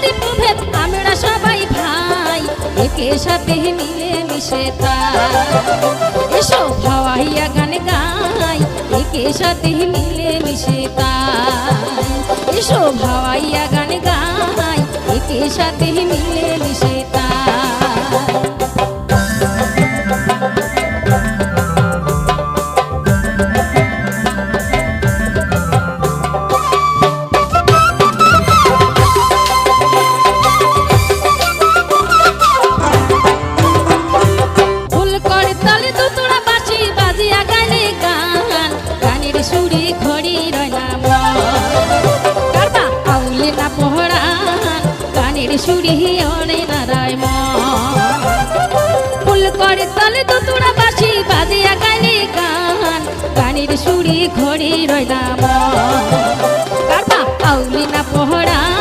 জাতির প্রভেদ আমরা সবাই ভাই, একে সাথে মিলে মিশে তাই। এসো ভাওয়াইয়া গান গাই, একে সাথে মিলে মিশে তাই। এসো ভাওয়াইয়া গান গাই, একে সাথে মিলে মিশে তাই। সুরি ঘড়ি রয়না কারবা আউলে না পহরান, গানের সুরি অনে নারায় ফুল করে তলে তো তোরা বাসি বাজিয়া গাইলে গান, গানের সুরি ঘড়ি রয়না কারবা আউলে না পহরান,